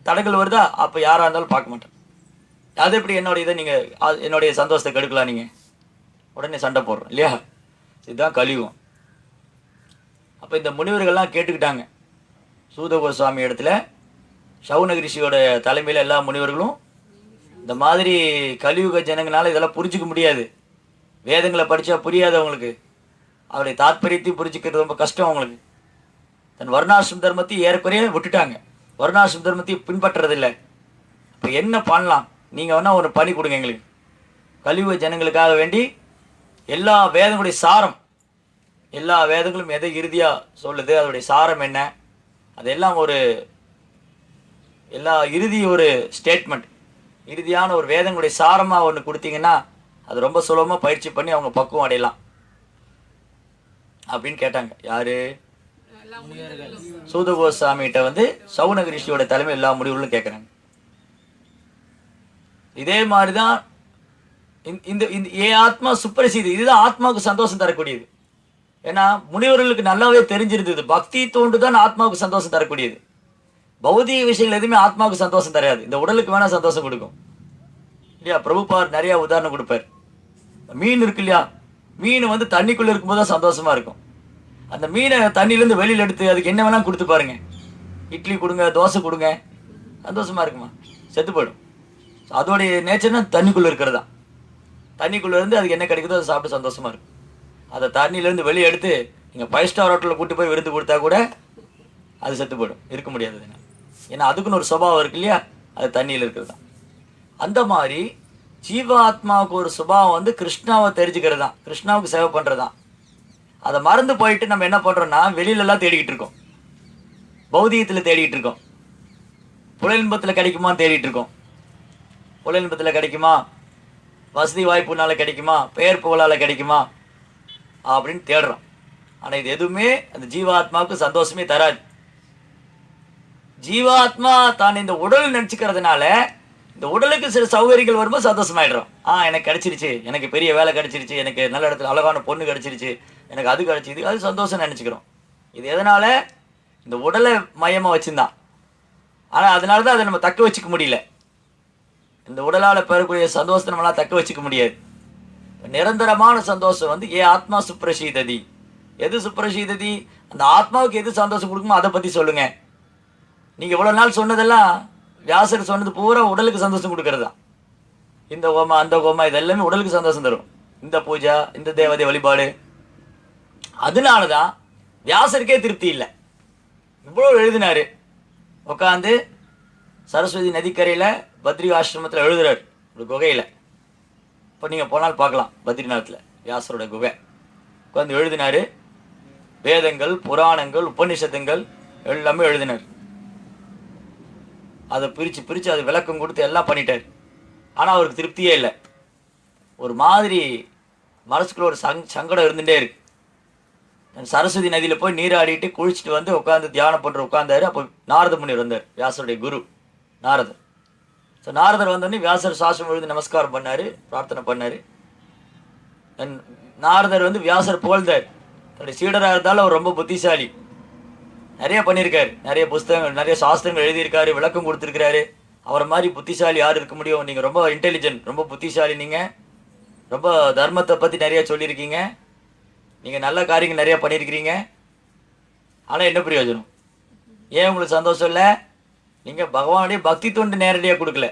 தடங்கள் வருதா, அப்போ யாராக இருந்தாலும் பார்க்க மாட்டேன். அது எப்படி என்னுடைய இதை நீங்கள் என்னுடைய சந்தோஷத்தை கெடுக்கலாம், நீங்கள் உடனே சண்டை போடுறோம் இல்லையா? இதுதான் கலியுகம். அப்போ இந்த முனிவர்கள்லாம் கேட்டுக்கிட்டாங்க. சூத கோஸ்வாமி இடத்துல சவுனக ரிஷியோட தலைமையில் எல்லா முனிவர்களும் இந்த மாதிரி கலியுக ஜனங்களால் இதெல்லாம் புரிஞ்சிக்க முடியாது, வேதங்களை படித்தா புரியாது அவங்களுக்கு, அவருடைய தாற்பயத்தையும் புரிஞ்சுக்கிறது ரொம்ப கஷ்டம் அவங்களுக்கு. தன் வர்ணாசிரம் தர்மத்தையும் ஏறக்குறைய விட்டுட்டாங்க, வர்ணாசிரம் தர்மத்தையும் பின்பற்றுறதில்லை. இப்போ என்ன பண்ணலாம், நீங்கள் வேணால் ஒரு பணி கொடுங்க எங்களுக்கு, கலியுக ஜனங்களுக்காக வேண்டி எல்லா வேதங்களுடைய சாரம், எல்லா வேதங்களும் எதை இறுதியாக சொல்லுது, அதோடைய சாரம் என்ன, அதெல்லாம் ஒரு எல்லா இறுதி ஒரு ஸ்டேட்மெண்ட், இறுதியான ஒரு வேதங்களுடைய சாரமாக ஒன்று கொடுத்தீங்கன்னா அது ரொம்ப சுலபமாக பயிற்சி பண்ணி அவங்க பக்குவம் அடையலாம் அப்படின்னு கேட்டாங்க. யாரு? சூத கோஸ்வாமிகிட்ட வந்து சவுனக ரிஷியோட தலைமை எல்லா முடிவுகளும் கேட்குறாங்க. இதே மாதிரி தான் இந்த ஏ ஆத்மா சுப்ரசித்தி, இதுதான் ஆத்மாவுக்கு சந்தோஷம் தரக்கூடியது. ஏன்னா முனிவர்களுக்கு நல்லாவே தெரிஞ்சிருந்தது, பக்தி தோண்டு தான் ஆத்மாவுக்கு சந்தோஷம் தரக்கூடியது. பௌதிக விஷயங்கள் எதுவுமே ஆத்மாவுக்கு சந்தோஷம் தராது, இந்த உடலுக்கு வேணால் சந்தோஷம் கொடுக்கும் இல்லையா? பிரபுபார் நிறையா உதாரணம் கொடுப்பார். மீன் இருக்கு இல்லையா, மீன் வந்து தண்ணிக்குள்ளே இருக்கும்போது தான் சந்தோஷமாக இருக்கும். அந்த மீனை தண்ணியிலேருந்து வெளியில் எடுத்து அதுக்கு என்ன வேணாலும் கொடுத்து பாருங்க, இட்லி கொடுங்க, தோசை கொடுங்க, சந்தோஷமாக இருக்குமா? செத்து போயிடும். அதோடைய நேச்சர்னா தண்ணிக்குள்ளே இருக்கிறது தான். தண்ணிக்குள்ளே இருந்து அதுக்கு என்ன கிடைக்குதோ அதை சாப்பிட்டு சந்தோஷமாக இருக்கும். அதை தண்ணியிலேருந்து வெளியே எடுத்து நீங்கள் 5 ஸ்டார் ஹோட்டலில் கூட்டி போய் விருந்து கொடுத்தா கூட அது செத்து போயிடும், இருக்க முடியாது. ஏன்னா அதுக்குன்னு ஒரு சுபாவம் இருக்கு இல்லையா, அது தண்ணியில் இருக்கிறது தான். அந்த மாதிரி ஜீவாத்மாவுக்கு ஒரு சுபாவம் வந்து கிருஷ்ணாவை தெரிஞ்சுக்கிறது தான், கிருஷ்ணாவுக்கு சேவை பண்ணுறது தான். அதை மறந்து போயிட்டு நம்ம என்ன பண்ணுறோன்னா வெளியிலலாம் தேடிக்கிட்டு இருக்கோம், பௌதிகத்தில் தேடிக்கிட்டு இருக்கோம், புலனின்பத்தில் கிடைக்குமான்னு தேடிட்டு இருக்கோம். புலனின்பத்தில் கிடைக்குமா, வசதி வாய்ப்புனால கிடைக்குமா, பெயர் புகழால் கிடைக்குமா அப்படின்னு தேடுறோம். ஆனால் இது எதுவுமே அந்த ஜீவாத்மாவுக்கு சந்தோஷமே தராது. ஜீவாத்மா தான் இந்த உடல் நினச்சிக்கிறதுனால இந்த உடலுக்கு சில சௌகரியங்கள் வரும்போது சந்தோஷமாயிடுறோம். எனக்கு கிடைச்சிருச்சு, எனக்கு பெரிய வேலை கிடைச்சிருச்சு, எனக்கு நல்ல இடத்துல அழகான பொண்ணு கிடைச்சிருச்சு, எனக்கு அது கிடைச்சிது, அது சந்தோஷம் நினச்சிக்கிறோம். இது எதனால்? இந்த உடலை மையமாக வச்சுருந்தான். ஆனால் அதனால தான் அதை நம்ம தக்க வச்சுக்க முடியல. இந்த உடலால் பெறக்கூடிய சந்தோஷத்தை நம்மளால் தக்க வச்சுக்க முடியாது. நிரந்தரமான சந்தோஷம் வந்து ஆத்மா சுப்ரசீததி. எது சுப்ரசீததி? அந்த ஆத்மாவுக்கு எது சந்தோஷம் கொடுக்குமோ அதை பற்றி சொல்லுங்கள். நீங்கள் இவ்வளோ நாள் சொன்னதெல்லாம் வியாசர் சொன்னது பூரா உடலுக்கு சந்தோஷம் கொடுக்கறது தான். இந்த ஹோமா அந்த ஹோமா இதெல்லாமே உடலுக்கு சந்தோஷம் தரும். இந்த பூஜா, இந்த தேவதை வழிபாடு. அதனால தான் வியாசருக்கே திருப்தி இல்லை. இவ்வளோ எழுதினாரு. உட்காந்து சரஸ்வதி நதிக்கரையில் பத்ரி ஆசிரமத்தில் எழுதுறாரு, ஒரு குகையில். இப்போ நீங்கள் போனால் பார்க்கலாம், பத்ரிநாத்தில் வியாசரோட குகை. உட்காந்து எழுதினார். வேதங்கள், புராணங்கள், உபநிஷத்துங்கள் எல்லாமே எழுதினார். அதை பிரித்து பிரித்து அது விளக்கம் கொடுத்து எல்லாம் பண்ணிட்டார். ஆனால் அவருக்கு திருப்தியே இல்லை. ஒரு மாதிரி மனசுக்குள்ள ஒரு சங்கடம் இருந்துகிட்டே இருக்கு. சரஸ்வதி நதியில் போய் நீராடிட்டு குளிச்சுட்டு வந்து உட்காந்து தியானம் பண்ணுற உட்காந்தாரு. அப்போ நாரத முனிவர் வந்தார், வியாசருடைய குரு நாரதர். ஸோ நாரதர் வந்தோடனே வியாசர் சாஸ்திரம் எழுதி நமஸ்காரம் பண்ணார், பிரார்த்தனை பண்ணார். நாரதர் வந்து வியாசர் புகழ்ந்தார். தன்னுடைய சீடராக இருந்தாலும் அவர் ரொம்ப புத்திசாலி, நிறைய பண்ணியிருக்காரு, நிறைய புஸ்தகங்கள், நிறைய சாஸ்திரங்கள் எழுதியிருக்காரு, விளக்கம் கொடுத்துருக்கிறாரு. அவரை மாதிரி புத்திசாலி யார் இருக்க முடியும்? நீங்கள் ரொம்ப இன்டெலிஜென்ட், ரொம்ப புத்திசாலி, நீங்கள் ரொம்ப தர்மத்தை பற்றி நிறைய சொல்லியிருக்கீங்க, நீங்கள் நல்ல காரியங்கள் நிறையா பண்ணியிருக்கிறீங்க. ஆனால் என்ன பிரயோஜனம்? ஏன் உங்களுக்கு சந்தோஷம் இல்லை? நீங்கள் பகவானுடைய பக்தி தொண்டு நேரடியாக கொடுக்கல.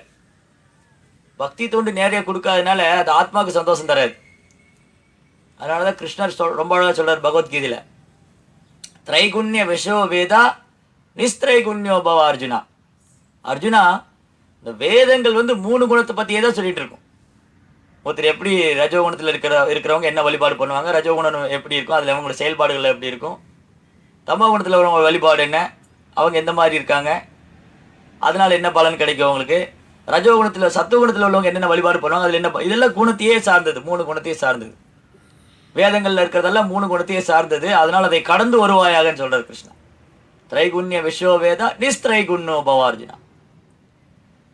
பக்தி தொண்டு நேரடியாக கொடுக்காதனால அது ஆத்மாவுக்கு சந்தோஷம் தராது. அதனால தான் கிருஷ்ணர் ரொம்ப அழகாக சொல்கிறார் பகவத்கீதையில், திரைகுண்ய விஷோ வேதா நிஸ்திரைகுண்யோ பவ அர்ஜுனா. அர்ஜுனா, இந்த வேதங்கள் வந்து 3 குணத்தை பற்றியே தான் சொல்லிகிட்டு இருக்கும். ஒருத்தர் எப்படி ரஜோகுணத்தில் இருக்கிறவங்க என்ன வழிபாடு பண்ணுவாங்க, ரஜோகுணம் எப்படி இருக்கும், அதில் அவங்களோட செயல்பாடுகள் எப்படி இருக்கும், தமோ குணத்தில் வரவங்க வழிபாடு என்ன, அவங்க எந்த மாதிரி இருக்காங்க, அதனால் என்ன பலன் கிடைக்கும் அவங்களுக்கு, ரஜோகுணத்தில் சத்துவகுணத்தில் உள்ளவங்க என்னென்ன வழிபாடு பண்ணுவாங்க, அதில் என்ன, இதெல்லாம் குணத்தையே சார்ந்தது, 3 குணத்தையே சார்ந்தது. வேதங்களில் இருக்கிறதெல்லாம் 3 குணத்தையே சார்ந்தது. அதனால் அதை கடந்து வருவாயாகன்னு சொல்கிறார் கிருஷ்ணா. திரைகுண்ய விஸ்வ வேதா நிஸ்திரைகுண்யோ பவார்ஜுனா.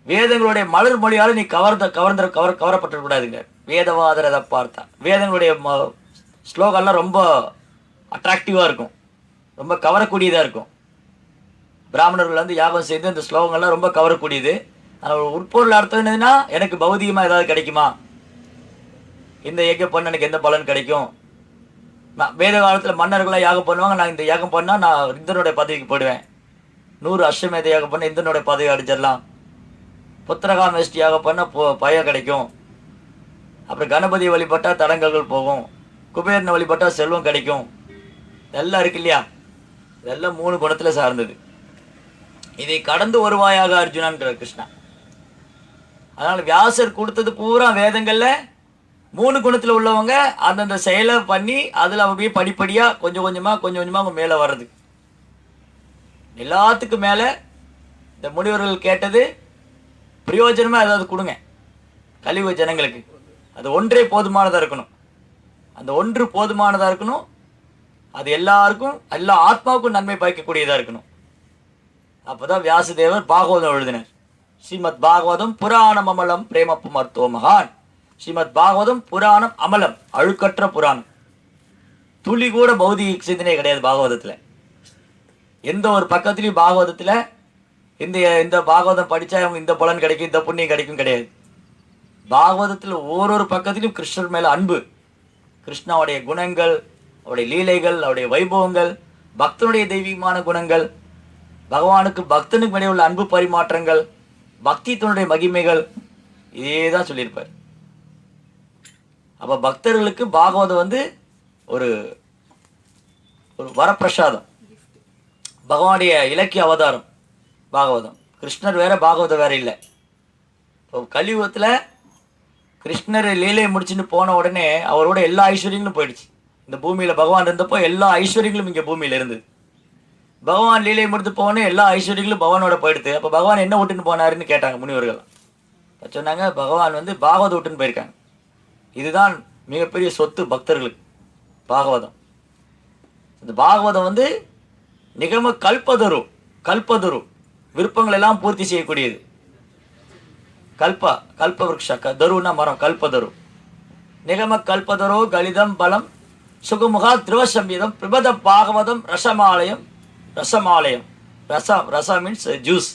வேதங்களுடைய மலர் மொழியால் நீ கவரப்பட்டுக்கூடாதுங்க. வேதவாதரதை பார்த்தா வேதங்களுடைய ஸ்லோகம்லாம் ரொம்ப அட்ராக்டிவாக இருக்கும், ரொம்ப கவரக்கூடியதாக இருக்கும். பிராமணர்கள் வந்து யாகம் செய்து அந்த ஸ்லோகங்கள்லாம் ரொம்ப கவரக்கூடியது. ஆனால் உட்பொருள் அர்த்தம் என்னதுன்னா, எனக்கு பௌதிகமாக ஏதாவது கிடைக்குமா, இந்த யஜ்ஞம் பண்ண எனக்கு எந்த பலன் கிடைக்கும். வேத காலத்தில் மன்னர்களாக யாகம் பண்ணுவாங்க, நான் இந்த யாகம் பண்ணால் நான் இந்திரனுடைய பதவிக்கு போயிடுவேன், 100 அஸ்வமேத யாகம் பண்ண இந்திரனுடைய பதவி அடிச்சிடலாம், புத்திரகாமேஷ்டி யாகம் பண்ண பயம் கிடைக்கும், அப்புறம் கணபதி வழிபட்டால் தடங்கல்கள் போகும், குபேரனை வழிபட்டால் செல்வம் கிடைக்கும், இதெல்லாம் இருக்கு இல்லையா. இதெல்லாம் 3 குணத்தில் சார்ந்தது. இதை கடந்து வருவாயாக அர்ஜுனான்ற கிருஷ்ணா. அதனால் வியாசர் கொடுத்தது பூரா வேதங்களில் 3 குணத்தில் உள்ளவங்க அந்தந்த செயலை பண்ணி அதில் அவங்க படிப்படியாக கொஞ்சம் கொஞ்சமாக அவங்க மேலே வர்றது. எல்லாத்துக்கும் மேலே இந்த முனிவர்கள் கேட்டது பிரயோஜனமாக ஏதாவது கொடுங்க கலியுக ஜனங்களுக்கு. அது ஒன்றே போதுமானதாக இருக்கணும். அந்த ஒன்று போதுமானதாக இருக்கணும். அது எல்லாருக்கும், எல்லா ஆத்மாவுக்கும் நன்மை பயக்கக்கூடியதாக இருக்கணும். அப்போ தான் வியாசதேவர் பாகவதம் எழுதினார். ஸ்ரீமத் பாகவதம் புராணம் அமலம் பிரேமப்பு மருத்துவ மகான். ஸ்ரீமத் பாகவதம் புராணம் அமலம், அழுக்கற்ற புராணம். துளி கூட பௌதிக சிந்தனை கிடையாது பாகவதத்தில். எந்த ஒரு பக்கத்துலையும் பாகவதத்தில் இந்த பாகவதம் படித்தா அவங்க இந்த பலன் கிடைக்கும், இந்த புண்ணியம் கிடைக்கும் கிடையாது. பாகவதத்தில் ஒவ்வொரு பக்கத்திலும் கிருஷ்ணர் மேலே அன்பு, கிருஷ்ணாவுடைய குணங்கள், அவருடைய லீலைகள், அவருடைய வைபவங்கள், பக்தனுடைய தெய்வீகமான குணங்கள், பகவானுக்கு பக்தனுக்கு இடையே உள்ள அன்பு பரிமாற்றங்கள், பக்தி தன்னுடைய மகிமைகள், இதே தான் சொல்லியிருப்பார். அப்போ பக்தர்களுக்கு பாகவதம் வந்து ஒரு ஒரு வரப்பிரசாதம், பகவானுடைய இலக்கிய அவதாரம் பாகவதம். கிருஷ்ணர் வேற, பாகவதம் வேற இல்லை. இப்போ கலியுகத்தில் கிருஷ்ணர் லீலையை முடிச்சுன்னு போன உடனே அவரோட எல்லா ஐஸ்வர்யங்களும் போயிடுச்சு. இந்த பூமியில் பகவான் இருந்தப்போ எல்லா ஐஸ்வர்யங்களும் இங்கே பூமியில் இருந்தது. பகவான் லீலையை முடித்து போனே எல்லா ஐஸ்வர்யங்களும் பகவானோட போயிடுது. அப்போ பகவான் என்ன விட்டுன்னு போனாருன்னு கேட்டாங்க முனிவர்கள். சொன்னாங்க, பகவான் வந்து பாகவதம் விட்டுன்னு போயிருக்காங்க. இதுதான் மிகப்பெரிய சொத்து பக்தர்களுக்கு பாகவதம். இந்த பாகவதம் வந்து நிகம கல்பதரு விருப்பங்கள் எல்லாம் பூர்த்தி செய்யக்கூடியது. கல்ப விருட்ச தருன்னா மரம், கல்பதரு. நிகம கல்பதரோ கலிதம் பலம் சுகமுகா திருவசம்பீதம் பிபத பாகவதம் ரசமாலயம். ரசம் மீன்ஸ் ஜூஸ்.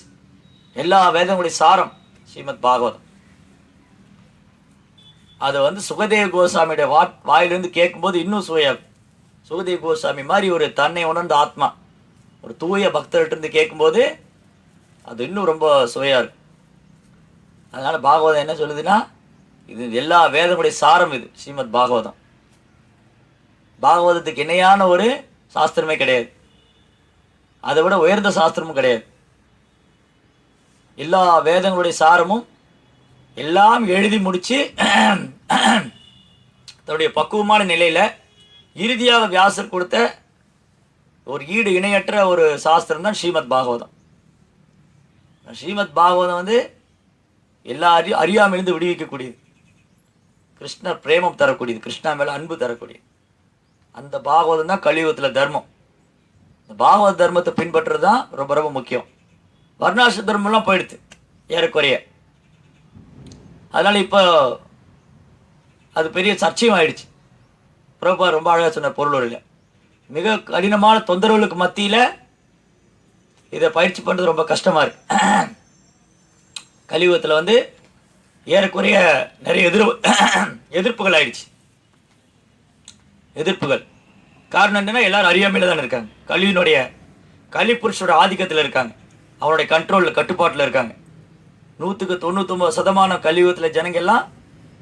எல்லா வேதங்களுடைய சாரம் ஸ்ரீமத் பாகவதம். அதை வந்து சுகதேவ கோஸ்வாமியுடைய வாயிலிருந்து கேட்கும்போது இன்னும் சுவையாகும். சுகதேவ கோஸ்வாமி மாதிரி ஒரு தன்னை உணர்ந்த ஆத்மா ஒரு தூய பக்தர்கிட்ட கேட்கும்போது அது இன்னும் ரொம்ப சுவையாக இருக்கும். அதனால் பாகவதம் என்ன சொல்லுதுன்னா, இது எல்லா வேதங்களுடைய சாரம். இது ஸ்ரீமத் பாகவதம். பாகவதத்துக்கு இணையான ஒரு சாஸ்திரமே கிடையாது. அதை விட உயர்ந்த சாஸ்திரமும் கிடையாது. எல்லா வேதங்களுடைய சாரமும் எல்லாம் எழுதி முடித்து தன்னுடைய பக்குவமான நிலையில் இறுதியாக வியாசர் கொடுத்த ஒரு ஈடு இணையற்ற ஒரு சாஸ்திரம் தான் ஸ்ரீமத் பாகவதம். ஸ்ரீமத் பாகவதம் வந்து எல்லா அறியாமையிலிருந்து விடுவிக்கக்கூடியது, கிருஷ்ண பிரேமம் தரக்கூடியது, கிருஷ்ணா மேலே அன்பு தரக்கூடியது. அந்த பாகவதம் தான் கலியுகத்தில் தர்மம். இந்த பாகவத தர்மத்தை பின்பற்றுறது தான் ரொம்ப ரொம்ப முக்கியம். வர்ணாசிர தர்மம்லாம் போயிடுது ஏறக்குறைய. அதனால் இப்போ அது பெரிய சர்ச்சையும் ஆயிடுச்சு. பிரபா ரொம்ப அழகாக சொன்ன பொருளுரையில், மிக கடினமான தொந்தரவுகளுக்கு மத்தியில் இதை பயிற்சி பண்ணுறது ரொம்ப கஷ்டமாக இருக்குது. கலியுகத்தில் வந்து ஏறக்குறைய நிறைய எதிர்ப்புகள் ஆயிடுச்சு. எதிர்ப்புகள் காரணம் என்னென்னா, எல்லாரும் அறியாமையில் தானே இருக்காங்க. கலிபுருஷோட ஆதிக்கத்தில் இருக்காங்க, அவனுடைய கண்ட்ரோலில் கட்டுப்பாட்டில் இருக்காங்க. 99% கலியுகத்தில் ஜனங்கள்லாம்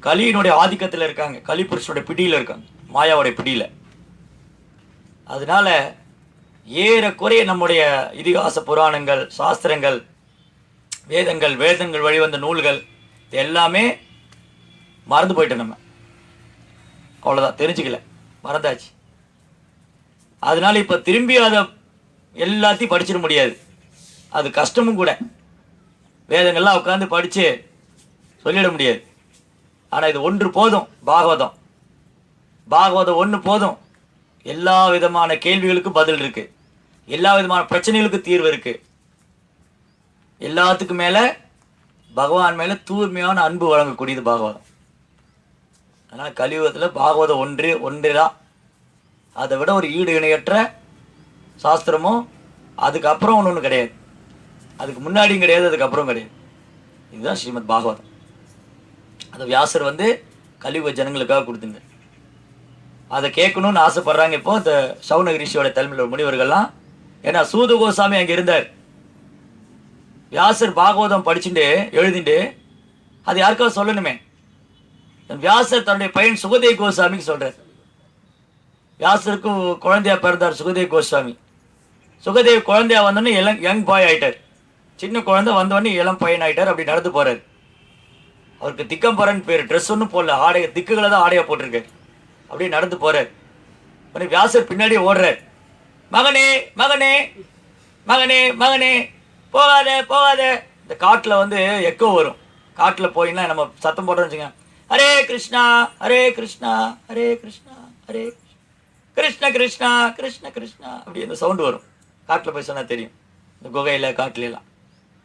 கலியினுடைய ஆதிக்கத்தில் இருக்காங்க, கலிபுருஷனுடைய பிடியில் இருக்காங்க, மாயாவுடைய பிடியில். அதனால ஏறக்குறைய நம்முடைய இதிகாச புராணங்கள், சாஸ்திரங்கள், வேதங்கள் வழிவந்த நூல்கள் இது எல்லாமே மறந்து போயிட்டோம். நம்ம அவ்வளோதான், தெரிஞ்சுக்கல, மறந்தாச்சு. அதனால இப்போ திரும்பி அதை எல்லாத்தையும் படிச்சிட முடியாது, அது கஷ்டமும் கூட. வேதங்கள்லாம் உட்காந்து படித்து சொல்லிட முடியாது. ஆனால் இது ஒன்று போதும், பாகவதம் ஒன்று போதும். எல்லா விதமான கேள்விகளுக்கும் பதில் இருக்குது, எல்லா விதமான பிரச்சனைகளுக்கும் தீர்வு இருக்குது. எல்லாத்துக்கும் மேலே பகவான் மேலே தூய்மையான அன்பு வழங்கக்கூடியது பாகவதம். அதனால் கலியுகத்தில் பாகவதம் ஒன்றே தான். அதை விட ஒரு ஈடு இணையற்ற சாஸ்திரமும் அதுக்கப்புறம் ஒன்று கிடையாது, அதுக்கு முன்னாடியும் கிடையாது, அதுக்கப்புறம் கிடையாது. இதுதான் ஸ்ரீமத் பாகவதம். அதை வியாசர் வந்து கலியுக ஜனங்களுக்காக கொடுத்துங்க. அதை கேட்கணும்னு ஆசைப்படுறாங்க இப்போ இந்த சௌனகிரிஷியோட தலைமையில் முனிவர்கள்லாம். ஏன்னா சூத கோசாமி அங்கே இருந்தார். வியாசர் பாகவதம் படிச்சுட்டு எழுதிட்டு அது யாருக்காவது சொல்லணுமே. வியாசர் தன்னுடைய பையன் சுகதேவ் கோஸ்வாமிக்கு சொல்கிறார். வியாசருக்கும் குழந்தையா பிறந்தார் சுகதேவ் கோஸ்வாமி. சுகதேவ் குழந்தையா வந்தோடனே யங் பாய் ஆகிட்டார். சின்ன குழந்தை வந்தோடனே இளம் பையன் ஆகிட்டார். அப்படி நடந்து போகிறார். அவருக்கு திக்கம்பரன் பேர். ட்ரெஸ் ஒன்றும் போடல, ஆடைய திக்குகளை தான் ஆடையாக போட்டிருக்காரு. அப்படியே நடந்து போகிறார். வியாசர் பின்னாடியே ஓடுறார். மகனே மகனே மகனே மகனே போகாத. இந்த காட்டில் வந்து எக்கோ வரும். காட்டில் போயின்னா நம்ம சத்தம் போடுறோம்னு வச்சுங்க, ஹரே கிருஷ்ணா ஹரே கிருஷ்ணா ஹரே கிருஷ்ணா ஹரே கிருஷ்ண கிருஷ்ணா கிருஷ்ண கிருஷ்ணா அப்படி இந்த சவுண்டு வரும். காட்டில் போய் சொன்னால் தெரியும். இந்த குகையில் காட்டிலலாம்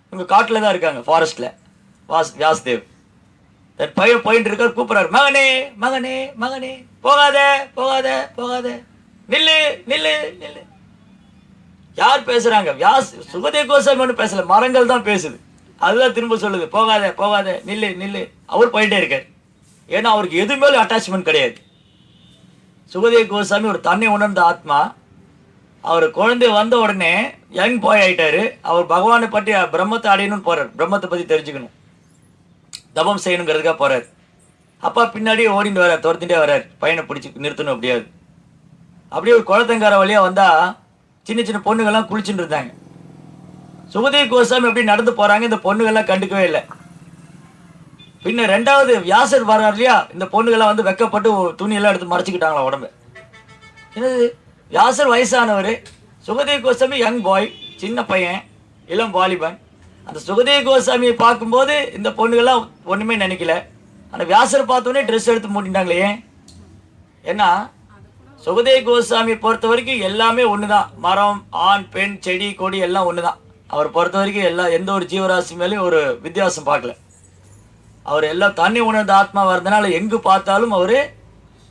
இவங்க காட்டில் தான் இருக்காங்க, ஃபாரஸ்ட்டில். வியாஸ்தேவ் தன் பையன் போயிட்டு இருக்கார். கூப்பிட்றாரு, மகனே மகனே மகனே போகாத நில்லு. யார் பேசுறாங்க? சுகதேவ் கோஸ்வாமி ஒன்றும் பேசல, மரங்கள் தான் பேசுது. அதுதான் திரும்ப சொல்லுது, போகாத நில்லு. அவர் போயிட்டே இருக்கார். ஏன்னா அவருக்கு எது மேலும் அட்டாச்மெண்ட் கிடையாது. சுகதேவ் கோஸ்வாமி ஒரு தன்னை உணர்ந்த ஆத்மா. அவர் குழந்தை வந்த உடனே யங் பாய் ஆகிட்டாரு. அவர் பகவானை பற்றி பிரம்மத்தை அடையணும்னு போறார், பிரம்மத்தை பற்றி தெரிஞ்சுக்கணும், தபம் செய்யணுங்கிறதுக்காக போறார். அப்பா பின்னாடியே ஓடிட்டு வர்றார், துரத்திட்டே வர்றார், பையனை பிடிச்சி நிறுத்தணும் எப்படியாவது. அப்படியே ஒரு குளத்தங்கார வழியாக வந்தால் சின்ன பொண்ணுங்கள்லாம் குளிச்சுட்டு இருந்தாங்க. சுகதேவ் கோஸ்வாமி எப்படி நடந்து போகிறாங்க, இந்த பொண்ணுகள்லாம் கண்டுக்கவே இல்லை. பின்ன ரெண்டாவது வியாசர் வர்றார் இல்லையா, இந்த பொண்ணுகள்லாம் வந்து வெக்கப்பட்டு துணியெல்லாம் எடுத்து மறைச்சிக்கிட்டாங்களா உடம்பு. என்னது, வியாசர் வயசானவர், சுகதேவ் கோஸ்வாமி யங் பாய், சின்ன பையன், இளம் வாலிபன். அந்த சுகதேவ் கோஸ்வாமியை பார்க்கும்போது இந்த பொண்ணுகள்லாம் ஒன்றுமே நினைக்கல. ஆனால் வியாசர் பார்த்தோன்னே ட்ரெஸ் எடுத்து மூட்டிட்டாங்களே. ஏன்னா சுகதேவ் கோஸ்வாமியை பொறுத்த வரைக்கும் எல்லாமே ஒன்று தான். மரம், ஆண், பெண், செடி, கொடி எல்லாம் ஒன்று தான். அவர் பொறுத்த வரைக்கும் எந்த ஒரு ஜீவராசி மேலேயும் ஒரு வித்தியாசம் பார்க்கல. அவர் எல்லாம் தண்ணி உணர்ந்த ஆத்மா வர்றதுனால எங்கு பார்த்தாலும் அவர்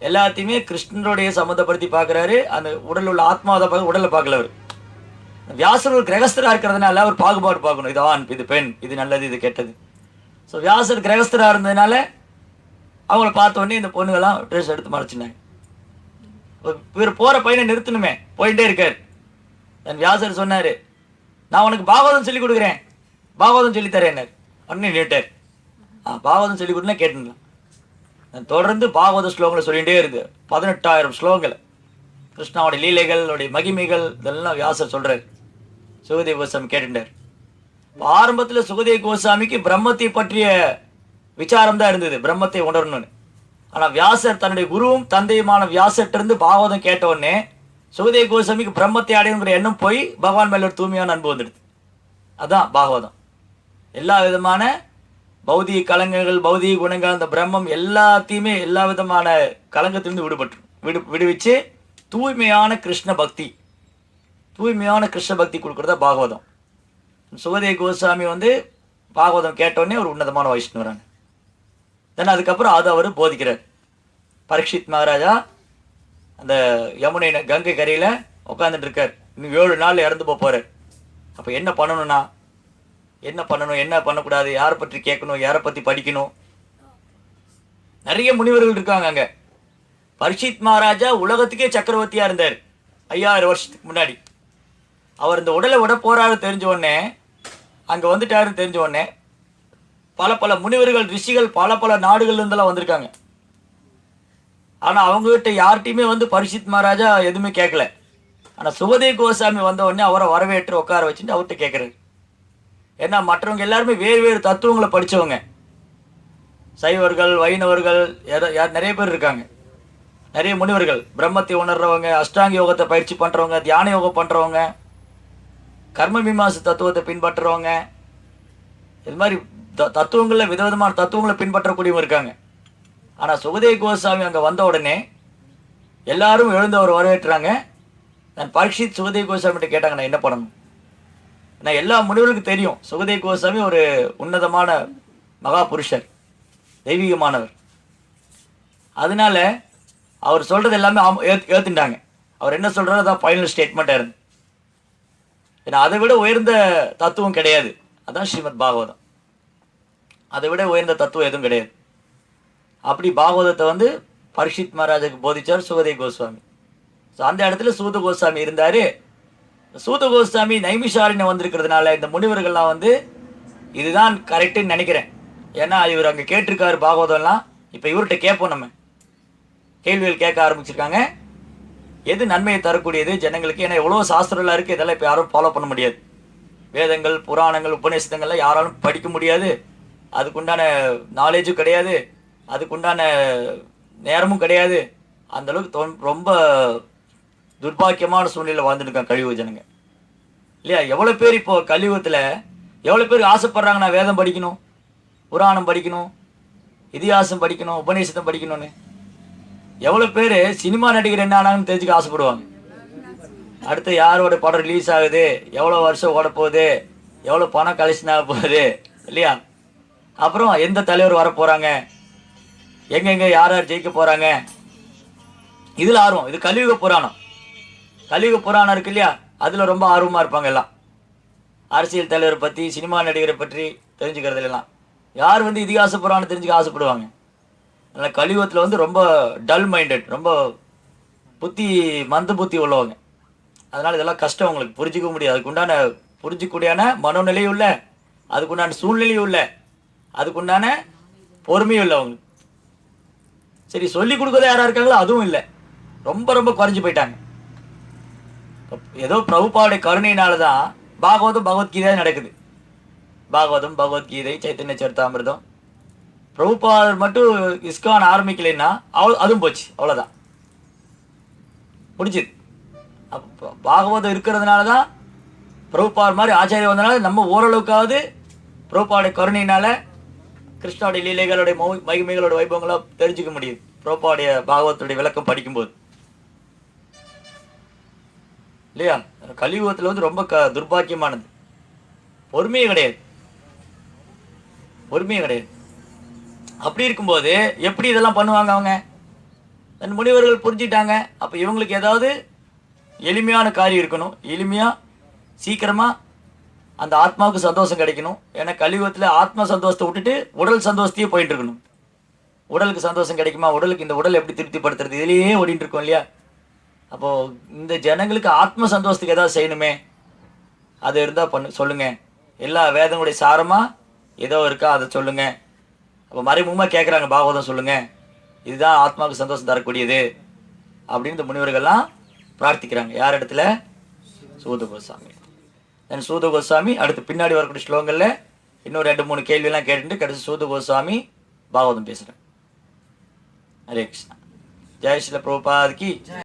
எல்லாத்தையுமே கிருஷ்ணனுடைய சம்மந்தப்படுத்தி பார்க்குறாரு. அந்த உடல் உள்ள ஆத்மாவை தான் பார்க்க, உடலை பார்க்கல. அவர் வியாசர் ஒரு கிரகஸ்தராக இருக்கிறதுனால அவர் பாகுபாடு பார்க்கணும், இது ஆண், இது பெண், இது நல்லது, இது கெட்டது. ஸோ வியாசர் கிரகஸ்தராக இருந்ததுனால அவங்கள பார்த்தோன்னே இந்த பொண்ணுகள்லாம் ட்ரெஸ் எடுத்து மறைச்சினாங்க. இவர் போகிற பையனை நிறுத்தணுமே, போயிட்டே இருக்கார். என் வியாசர் சொன்னார், நான் உனக்கு பாகவதம் சொல்லி கொடுக்குறேன், பாகவதம் சொல்லித்தரேன். உடனே நின்றுட்டார். பாகவதம் சொல்லி கொடுத்தா கேட்டுருந்தான். நான் தொடர்ந்து பாகவத ஸ்லோகங்களை சொல்லிகிட்டே இருந்து 18,000 ஸ்லோகங்களை கிருஷ்ணாவோட லீலைகளுடைய மகிமைகள் இதெல்லாம் வியாசர் சொல்கிறார். சுகதேவ கோஸ்வாமி கேட்டுட்டார். ஆரம்பத்தில் சுகதேவ கோஸ்வாமிக்கு பிரம்மத்தை பற்றிய விசாரம் தான் இருந்தது, பிரம்மத்தை உணரணும்னு. ஆனால் வியாசர் தன்னுடைய குருவும் தந்தையுமான வியாசர்கிட்டருந்து பாகவதம் கேட்ட உடனே சுகதேவ கோஸ்வாமிக்கு பிரம்மத்தை அடையணுங்கிற எண்ணம் போய் பகவான் மேல ஒரு தூய்மையான அன்பு வந்துடுது. அதான் பாகவதம். எல்லா விதமான பௌதிக கலங்கங்கள், பௌதிக குணங்கள், அந்த பிரம்மம் எல்லாத்தையுமே எல்லா விதமான கலங்கத்திலிருந்து விடுவிச்சு தூய்மையான கிருஷ்ண பக்தி, தூய்மையான கிருஷ்ண பக்தி கொடுக்குறதா பாகவதம். சுகதேவ கோஸ்வாமி பாகவதம் கேட்டோடனே ஒரு உன்னதமான வைஷ்ணவராங்க. தென் அதுக்கப்புறம் அது அவர் போதிக்கிறார். பரீட்சித் மகாராஜா அந்த யமுனை கங்கை கரையில் உட்காந்துட்டு இருக்கார். இன்னும் 7 நாள் இறந்து போகிறார். அப்போ என்ன பண்ணணும்னா என்ன பண்ணணும், என்ன பண்ணக்கூடாது, யாரை பற்றி கேட்கணும், யாரை பற்றி படிக்கணும், நிறைய முனிவர்கள் இருக்காங்க அங்கே. பரீட்சித் மகாராஜா உலகத்துக்கே சக்கரவர்த்தியாக இருந்தார் 5000 வருஷத்துக்கு முன்னாடி. அவர் இந்த உடலை விட போறாரு தெரிஞ்ச உடனே, அங்கே வந்துட்டாருன்னு தெரிஞ்ச உடனே பல பல முனிவர்கள், ரிஷிகள் பல நாடுகள்ல இருந்தெல்லாம் வந்திருக்காங்க. ஆனால் அவங்ககிட்ட யார்கிட்டையுமே பரீட்சித் மகாராஜா எதுவுமே கேட்கல. ஆனால் சுகதேவ கோஸ்வாமி வந்த உடனே அவரை வரவேற்று உட்கார வச்சுட்டு அவர்கிட்ட கேட்குறாரு. ஏன்னா மற்றவங்க எல்லாருமே வேறு வேறு தத்துவங்களை படித்தவங்க, சைவர்கள், வைணவர்கள், நிறைய பேர் இருக்காங்க. நிறைய முனிவர்கள், பிரம்மத்தை உணர்றவங்க, அஷ்டாங்க யோகத்தை பயிற்சி பண்ணுறவங்க, தியான யோகம் பண்ணுறவங்க, கர்ம மீமாசை தத்துவத்தை பின்பற்றுறவங்க, இது மாதிரி தத்துவங்களில் விதவிதமான தத்துவங்களை பின்பற்றக்கூடியவங்க இருக்காங்க. ஆனால் சுகதேவ கோஸ்வாமி அங்கே வந்த உடனே எல்லாரும் எழுந்து அவர் வரவேற்றாங்க. நான் பரீட்சித் சுகதேவ கோஸ்வாமிகிட்ட கேட்டாங்க, நான் என்ன பண்ணணும். நான் எல்லா முனிவர்களுக்கும் தெரியும் சுகதேவ கோஸ்வாமி ஒரு உன்னதமான மகா புருஷர், தெய்வீகமானவர். அதனால அவர் சொல்கிறது எல்லாமே ஏற்றுட்டாங்க. அவர் என்ன சொல்கிறாரோ அதான் ஃபைனல் ஸ்டேட்மெண்ட்டாக இருந்து. ஏன்னா அதை விட உயர்ந்த தத்துவம் கிடையாது. அதான் ஸ்ரீமத் பாகவதம். அதை விட உயர்ந்த தத்துவம் எதுவும் கிடையாது. அப்படி பாகவதத்தை பரீட்சித் மகாராஜுக்கு போதிச்சார் சுகதேவ கோஸ்வாமி. ஸோ அந்த இடத்துல சூத கோஸ்வாமி இருந்தார். சூத கோஸ்வாமி நைமிஷாரண்யம் வந்திருக்கிறதுனால இந்த முனிவர்கள்லாம் இதுதான் கரெக்டுன்னு நினைக்கிறேன். ஏன்னா இவர் அங்கே கேட்டிருக்காரு பாகவதம்லாம். இப்போ இவர்கிட்ட கேட்போம், நம்ம கேள்விகள் கேட்க ஆரம்பிச்சிருக்காங்க. எது நன்மையை தரக்கூடியது ஜனங்களுக்கு. ஏன்னா எவ்வளோ சாஸ்திரம்லாம் இருக்குது, இதெல்லாம் இப்போ யாரும் ஃபாலோ பண்ண முடியாது. வேதங்கள், புராணங்கள், உபநிஷதங்கள்லாம் யாராலும் படிக்க முடியாது. அதுக்குண்டான நாலேஜும் கிடையாது, அதுக்குண்டான நேரமும் கிடையாது. அந்தளவுக்கு ரொம்ப துர்பாக்கியமான சூழ்நிலை வாழ்ந்துருக்காங்க கலியுக ஜனங்க இல்லையா. எவ்வளோ பேர் இப்போது கலியுகத்தில் எவ்வளோ பேர் ஆசைப்படுறாங்க, நான் வேதம் படிக்கணும், புராணம் படிக்கணும், இதிகாசம் படிக்கணும், உபநிஷதம் படிக்கணும்னு. எவ்வளோ பேர் சினிமா நடிகர் என்ன ஆனாங்கன்னு தெரிஞ்சுக்க ஆசைப்படுவாங்க. அடுத்து யாரோட படம் ரிலீஸ் ஆகுது, எவ்வளோ வருஷம் ஓட போகுது, எவ்வளோ பணம் கலெக்ஷன் ஆக போகுது இல்லையா. அப்புறம் எந்த தலைவர் வர போகிறாங்க, எங்கெங்கே யார் யார் ஜெயிக்க போகிறாங்க, இதில் ஆர்வம். இது கலியுக புராணம். கலியுக புராணம் இருக்கு இல்லையா, அதில் ரொம்ப ஆர்வமாக இருப்பாங்க எல்லாம். அரசியல் தலைவர் பற்றி, சினிமா நடிகரை பற்றி தெரிஞ்சுக்கிறதுலாம் யார் இதிகாச புராணம் தெரிஞ்சுக்க ஆசைப்படுவாங்க. அதனால் கலியுகத்தில் ரொம்ப டல் மைண்டட், ரொம்ப மந்த புத்தி உள்ளவங்க. அதனால் இதெல்லாம் கஷ்டம், உங்களுக்கு புரிஞ்சிக்க முடியாது. அதுக்குண்டான புரிஞ்சிக்கூடியான மனோநிலையும் இல்லை, அதுக்குண்டான சூழ்நிலையும் இல்லை, அதுக்குண்டான பொறுமையும் இல்லை அவங்களுக்கு. சரி, சொல்லி கொடுக்கறத யாராக இருக்காங்களோ அதுவும் இல்லை, ரொம்ப ரொம்ப குறைஞ்சி போயிட்டாங்க. ஏதோ பிரபுபாவுடைய கருணையினால தான் பாகவதம், பகவத்கீதை நடக்குது. பாகவதம், பகவத்கீதை, சைத்தன்ய சரிதாமிர்தம். பிரபுபாதர் மட்டும் இஸ்கான் ஆரம்பிக்கலைன்னா அதுவும் போச்சு, அவ்வளோதான், முடிஞ்சுது. அப்போ பாகவதம் இருக்கிறதுனால தான் பிரபுபாதர் மாதிரி ஆச்சாரியம் வந்தனால நம்ம ஓரளவுக்காவது பிரபுபாவுடைய கருணையினால கிருஷ்ணாவுடைய லீலைகளுடைய மகிமைகளோட வைபவங்களா தெரிஞ்சுக்க முடியுது பிரபுபாவுடைய பாகவத்துடைய விளக்கம் படிக்கும்போது இல்லையா. கலியுகத்தில் ரொம்ப துர்பாக்கியமானது. பொறுமையே கிடையாது, பொறுமையே கிடையாது. அப்படி இருக்கும்போது எப்படி இதெல்லாம் பண்ணுவாங்க அவங்க? தன் முனிவர்கள் புரிஞ்சுட்டாங்க. அப்போ இவங்களுக்கு ஏதாவது எளிமையான காரியம் இருக்கணும், எளிமையாக சீக்கிரமாக அந்த ஆத்மாவுக்கு சந்தோஷம் கிடைக்கணும். ஏன்னா கலியுகத்தில் ஆத்மா சந்தோஷத்தை விட்டுட்டு உடல் சந்தோஷத்தையே போயிட்டு இருக்கணும். உடலுக்கு சந்தோஷம் கிடைக்குமா, உடலுக்கு இந்த உடல் எப்படி திருப்திப்படுத்துறது, இதிலேயே ஓடிட்டு இருக்கோம் இல்லையா. அப்போது இந்த ஜனங்களுக்கு ஆத்ம சந்தோஷத்துக்கு ஏதாவது செய்யணுமே, அது இருந்தால் சொல்லுங்கள். எல்லா வேதங்களுடைய சாரமாக ஏதோ இருக்கா அதை சொல்லுங்கள். அப்போ மறைமுகமாக கேட்குறாங்க, பாகவதம் சொல்லுங்கள், இதுதான் ஆத்மாவுக்கு சந்தோஷம் தரக்கூடியது அப்படின்னு இந்த முனிவர்கள்லாம் பிரார்த்திக்கிறாங்க. யார் இடத்துல? சூத கோஸ்வாமி. தென் சூத கோஸ்வாமி அடுத்து பின்னாடி வரக்கூடிய ஸ்லோகங்கள்ல இன்னும் 2-3 கேள்வியெல்லாம் கேட்டுட்டு கடைசி சூத கோஸ்வாமி பாகவதம் பேசுகிறேன். ஹரே கிருஷ்ணா. ஜெய் ஸ்ரீல பிரபுபாத் கி.